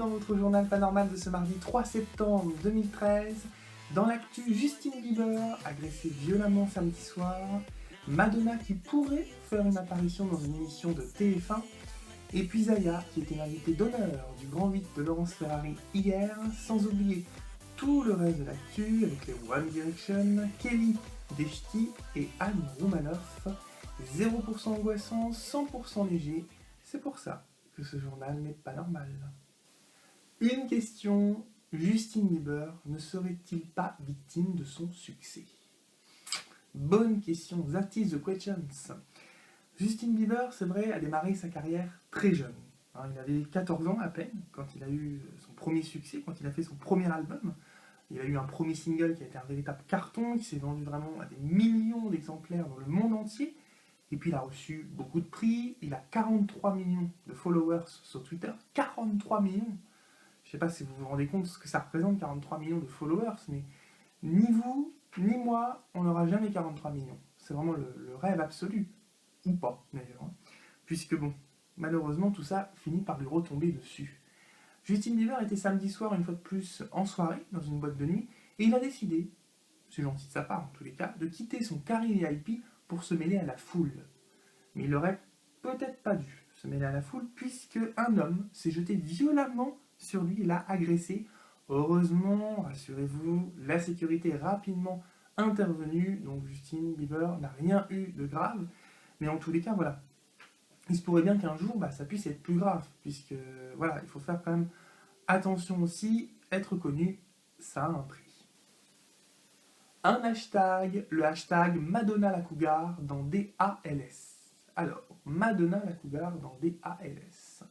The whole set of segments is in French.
dans votre journal Panormal de ce mardi 3 septembre 2013. Dans l'actu, Justin Bieber agressé violemment samedi soir, Madonna qui pourrait faire une apparition dans une émission de TF1, et puis Zaya qui était l'invité d'honneur du Grand 8 de Laurence Ferrari hier, sans oublier tout le reste de l'actu avec les One Direction, Kelly Deshti et Anne Roumanoff. 0% angoissant, 100% léger, c'est pour ça que ce journal n'est pas normal. Une question, Justin Bieber ne serait-il pas victime de son succès? Bonne question, that is the question. Justin Bieber, c'est vrai, a démarré sa carrière très jeune. Il avait 14 ans à peine quand il a eu son premier succès, quand il a fait son premier album. Il a eu un premier single qui a été un véritable carton, qui s'est vendu vraiment à des millions d'exemplaires dans le monde entier. Et puis il a reçu beaucoup de prix, il a 43 millions de followers sur Twitter, 43 millions. Je ne sais pas si vous vous rendez compte de ce que ça représente, 43 millions de followers, mais ni vous, ni moi, on n'aura jamais 43 millions. C'est vraiment le rêve absolu, ou pas d'ailleurs. Puisque bon, malheureusement tout ça finit par lui retomber dessus. Justin Bieber était samedi soir une fois de plus en soirée, dans une boîte de nuit, et il a décidé, c'est gentil de sa part en tous les cas, de quitter son carré VIP pour se mêler à la foule. Mais il aurait peut-être pas dû se mêler à la foule, puisque un homme s'est jeté violemment sur lui et l'a agressé. Heureusement, rassurez-vous, la sécurité est rapidement intervenue, donc Justin Bieber n'a rien eu de grave. Mais en tous les cas, voilà, il se pourrait bien qu'un jour, ça puisse être plus grave, puisque voilà, il faut faire quand même attention aussi, être connu, ça a un prix. Un hashtag, le hashtag Madonna la Cougar dans DALS. Alors, Madonna la Cougar dans DALS.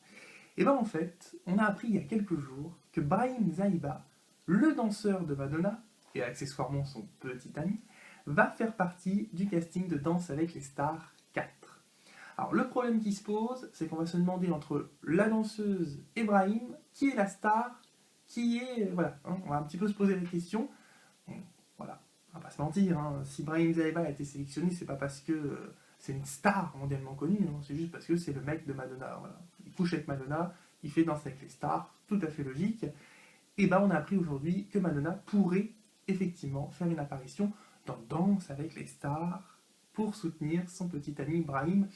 Et en fait, on a appris il y a quelques jours que Brahim Zaïba, le danseur de Madonna, et accessoirement son petit ami, va faire partie du casting de Danse avec les stars 4. Alors le problème qui se pose, c'est qu'on va se demander entre la danseuse et Brahim, qui est la star, qui est... Voilà, on va un petit peu se poser la question. Voilà, on va pas se mentir, si Brahim Zaïba a été sélectionné, c'est pas parce que c'est une star mondialement connue, c'est juste parce que c'est le mec de Madonna. Voilà. Il couche avec Madonna, il fait Danse avec les stars, tout à fait logique. Et on a appris aujourd'hui que Madonna pourrait effectivement faire une apparition dans Danse avec les stars pour soutenir son petit ami Brahim.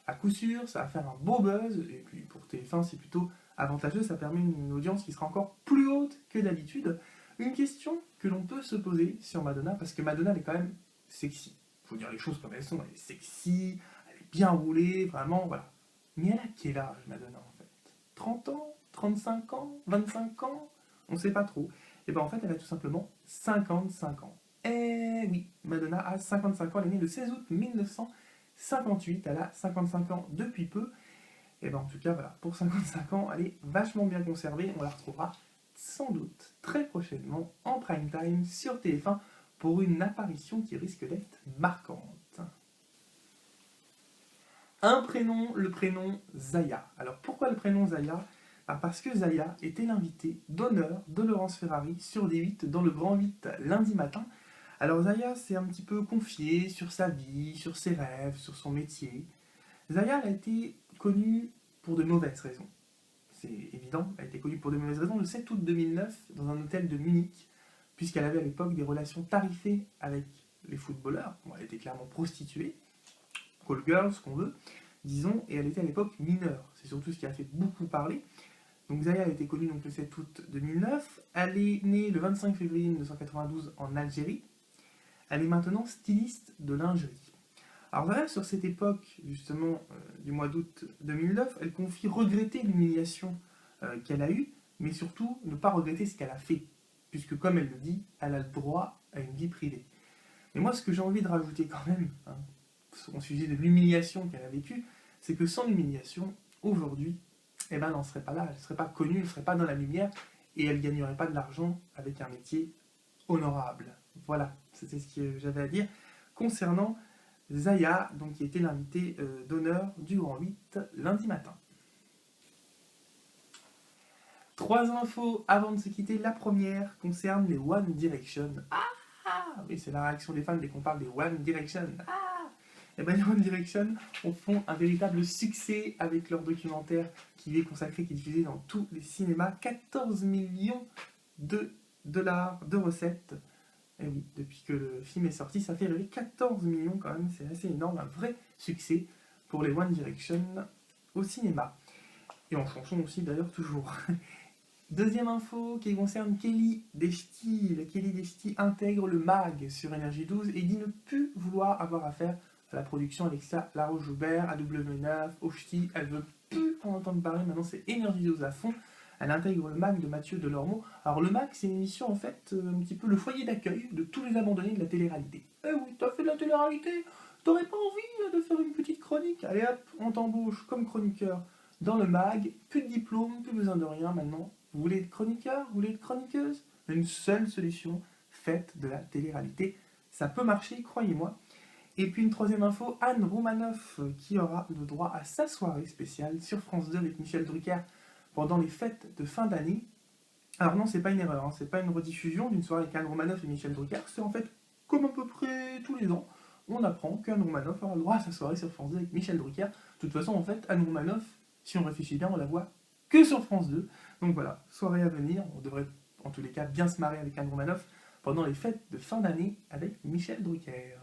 À coup sûr, ça va faire un beau buzz, et puis pour TF1 c'est plutôt avantageux, ça permet une audience qui sera encore plus haute que d'habitude. Une question que l'on peut se poser sur Madonna, parce que Madonna elle est quand même sexy. Il faut dire les choses comme elles sont, elle est sexy, elle est bien roulée, vraiment, voilà. Mais elle a quel âge Madonna en fait? 30 ans? 35 ans? 25 ans? On ne sait pas trop. Et en fait elle a tout simplement 55 ans. Eh oui, Madonna a 55 ans, elle est née le 16 août 1958, elle a 55 ans depuis peu. Et en tout cas, voilà, pour 55 ans, elle est vachement bien conservée. On la retrouvera sans doute très prochainement en prime time sur TF1 pour une apparition qui risque d'être marquante. Un prénom, le prénom Zaya. Alors pourquoi le prénom Zaya? Parce que Zaya était l'invitée d'honneur de Laurence Ferrari sur D8 dans le Grand 8 lundi matin. Alors Zaya s'est un petit peu confiée sur sa vie, sur ses rêves, sur son métier. Zaya a été connue pour de mauvaises raisons. C'est évident, elle a été connue pour de mauvaises raisons le 7 août 2009 dans un hôtel de Munich, puisqu'elle avait à l'époque des relations tarifées avec les footballeurs. Bon, elle était clairement prostituée, call girl, ce qu'on veut, disons, et elle était à l'époque mineure. C'est surtout ce qui a fait beaucoup parler. Donc Zaya a été connue le 7 août 2009. Elle est née le 25 février 1992 en Algérie. Elle est maintenant styliste de lingerie. Alors Zaya, sur cette époque, justement, du mois d'août 2009, elle confie regretter l'humiliation qu'elle a eue, mais surtout ne pas regretter ce qu'elle a fait, puisque comme elle le dit, elle a le droit à une vie privée. Mais moi, ce que j'ai envie de rajouter quand même, au sujet de l'humiliation qu'elle a vécue, c'est que sans l'humiliation, aujourd'hui, elle n'en serait pas là, elle ne serait pas connue, elle ne serait pas dans la lumière, et elle ne gagnerait pas de l'argent avec un métier honorable. Voilà, c'était ce que j'avais à dire concernant Zaya, donc, qui était l'invitée d'honneur du Grand 8 lundi matin. 3 infos avant de se quitter. La première concerne les One Direction. Oui, c'est la réaction des fans dès qu'on parle des One Direction. Et ben les One Direction font un véritable succès avec leur documentaire qui est consacré, qui est diffusé dans tous les cinémas. 14 millions de dollars de recettes. Et oui, depuis que le film est sorti, ça fait rêver. 14 millions quand même, c'est assez énorme, un vrai succès pour les One Direction au cinéma. Et en chanson aussi d'ailleurs toujours. Deuxième info qui concerne Kelly Destil. Kelly Destil intègre le MAG sur Énergie 12 et dit ne plus vouloir avoir affaire à la production Alexa Laroche-Joubert, AW9, Ochti. Elle veut plus en entendre parler, maintenant c'est Énergie 12 à fond. Elle intègre le MAG de Mathieu Delormeau. Alors le MAG, c'est une émission en fait un petit peu le foyer d'accueil de tous les abandonnés de la télé-réalité. Eh oui, t'as fait de la télé-réalité, t'aurais pas envie de faire une petite chronique? Allez hop, on t'embauche comme chroniqueur dans le MAG, plus de diplôme, plus besoin de rien maintenant. Vous voulez être chroniqueur? Vous voulez être chroniqueuse? Une seule solution, faites de la télé-réalité. Ça peut marcher, croyez-moi. Et puis une troisième info, Anne Romanoff qui aura le droit à sa soirée spéciale sur France 2 avec Michel Drucker pendant les fêtes de fin d'année. Alors non, c'est pas une erreur, hein, c'est pas une rediffusion d'une soirée avec Anne Romanoff et Michel Drucker, c'est en fait comme à peu près tous les ans, on apprend qu'Anne Romanoff aura le droit à sa soirée sur France 2 avec Michel Drucker. De toute façon, en fait, Anne Romanoff, si on réfléchit bien, on la voit que sur France 2. Donc voilà, soirée à venir, on devrait en tous les cas bien se marrer avec Anne Romanoff pendant les fêtes de fin d'année avec Michel Drucker.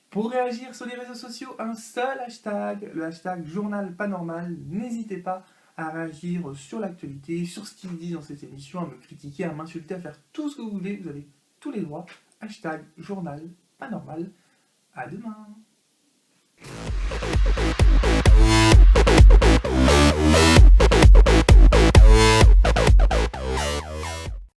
Pour réagir sur les réseaux sociaux, un seul hashtag, le hashtag Journal Pas Normal. N'hésitez pas à réagir sur l'actualité, sur ce qu'il dit dans cette émission, à me critiquer, à m'insulter, à faire tout ce que vous voulez. Vous avez tous les droits. Hashtag Journal Pas Normal. À demain.